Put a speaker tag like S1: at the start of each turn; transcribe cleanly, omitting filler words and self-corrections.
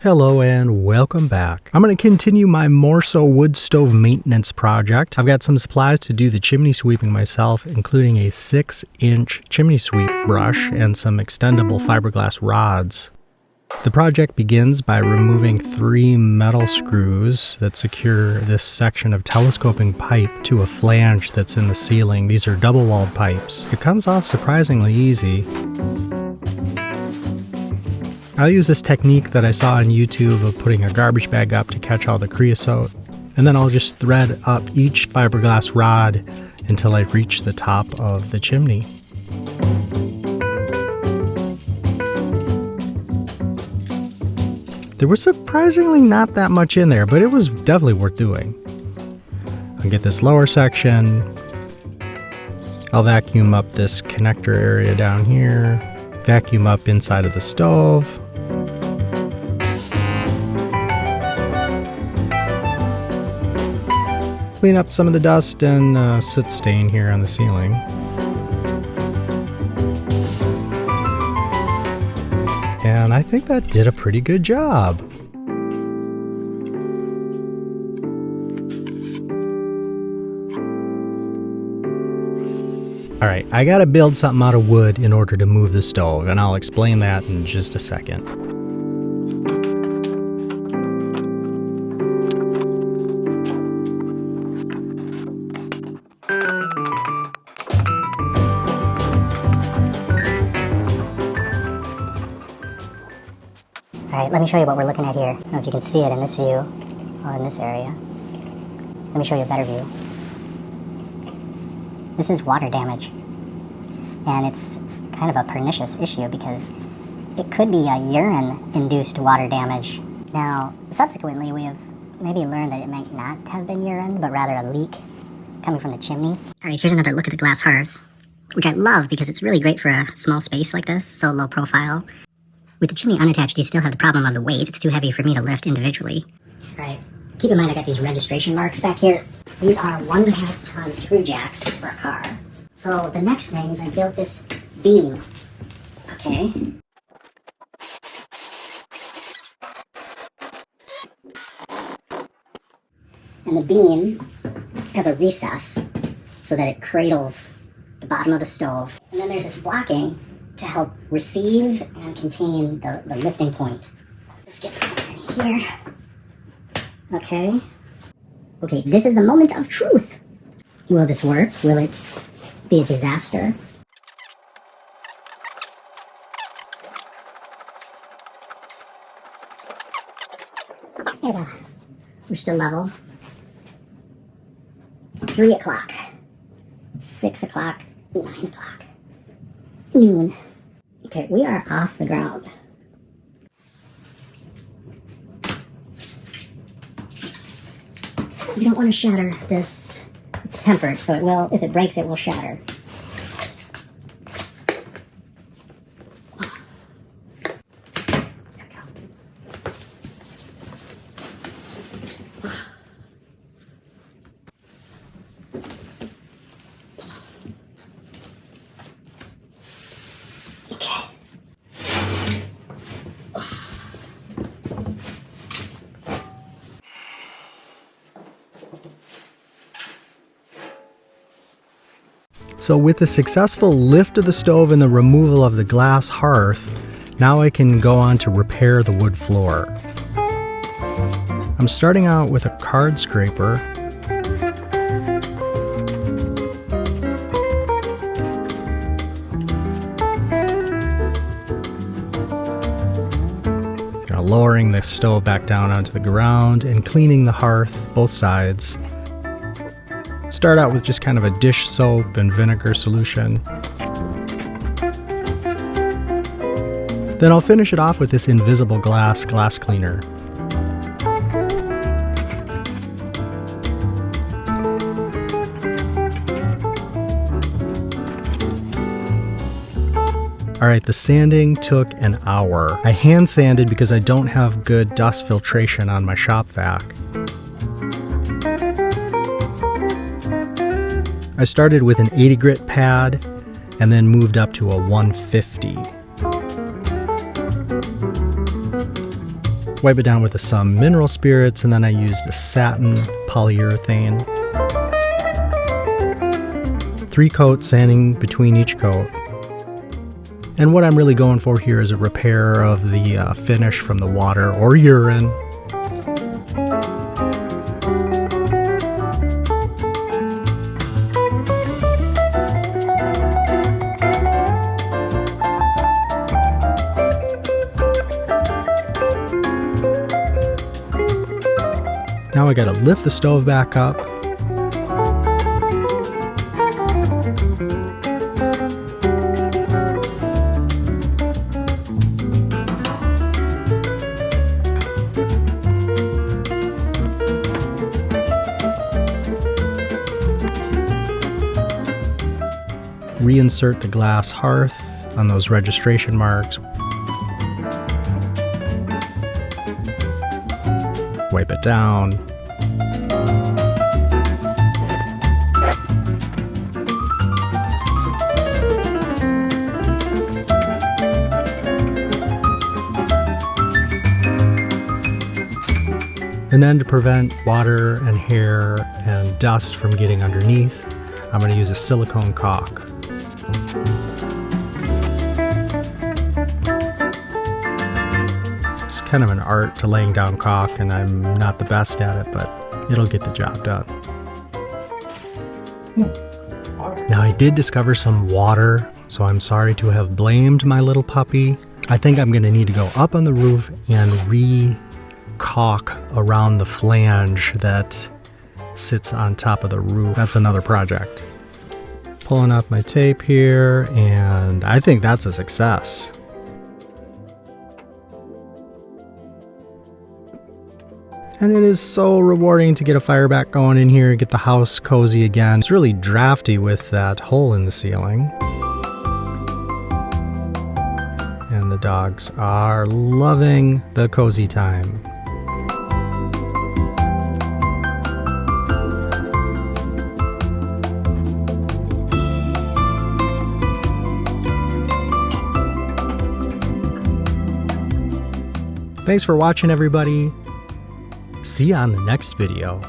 S1: Hello and welcome back. I'm going to continue my Morso wood stove maintenance project. I've got some supplies to do the chimney sweeping myself, including a 6-inch chimney sweep brush and some extendable fiberglass rods. The project begins by removing 3 metal screws that secure this section of telescoping pipe to a flange that's in the ceiling. These are double-walled pipes. It comes off surprisingly easy. I'll use this technique that I saw on YouTube of putting a garbage bag up to catch all the creosote, and then I'll just thread up each fiberglass rod until I reach the top of the chimney. There was surprisingly not that much in there, but it was definitely worth doing. I'll get this lower section. I'll vacuum up this connector area down here. Vacuum up inside of the stove. Clean up some of the dust and soot stain here on the ceiling. And I think that did a pretty good job. Alright, I gotta build something out of wood in order to move the stove, and I'll explain that in just a second.
S2: Alright, let me show you what we're looking at here. I don't know if you can see it in this view, or in this area. Let me show you a better view. This is water damage. And it's kind of a pernicious issue because it could be a urine-induced water damage. Now, subsequently, we have maybe learned that it might not have been urine, but rather a leak coming from the chimney. Alright, here's another look at the glass hearth, which I love because it's really great for a small space like this, so low profile. With the chimney unattached, you still have the problem of the weight. It's too heavy for me to lift individually. Alright, keep in mind I got these registration marks back here. These are 1.5 ton screw jacks for a car. So the next thing is I built this beam. Okay. And the beam has a recess so that it cradles the bottom of the stove. And then there's this blocking to help receive and contain the lifting point. This gets underneath here. Okay. Okay, this is the moment of truth. Will this work? Will it be a disaster? Yeah, we're still level. 3 o'clock, 6 o'clock, 9 o'clock, noon. Okay, we are off the ground. You don't want to shatter this. It's tempered, so it will, if it breaks, it will shatter. There we go. Okay.
S1: So with the successful lift of the stove and the removal of the glass hearth, now I can go on to repair the wood floor. I'm starting out with a card scraper. Lowering the stove back down onto the ground and cleaning the hearth, both sides. Start out with just kind of a dish soap and vinegar solution. Then I'll finish it off with this invisible glass cleaner. Alright, the sanding took an hour. I hand sanded because I don't have good dust filtration on my shop vac. I started with an 80 grit pad and then moved up to a 150. Wipe it down with some mineral spirits, and then I used a satin polyurethane. 3 coats, sanding between each coat. And what I'm really going for here is a repair of the finish from the water or urine. Now I gotta lift the stove back up. Reinsert the glass hearth on those registration marks. Wipe it down. And then to prevent water and hair and dust from getting underneath, I'm going to use a silicone caulk. It's kind of an art to laying down caulk, and I'm not the best at it, but it'll get the job done. Now I did discover some water, so I'm sorry to have blamed my little puppy. I think I'm going to need to go up on the roof and re-caulk around the flange that sits on top of the roof. That's another project. Pulling off my tape here, and I think that's a success. And it is so rewarding to get a fire back going in here, get the house cozy again. It's really drafty with that hole in the ceiling. And the dogs are loving the cozy time. Thanks for watching, everybody. See you on the next video.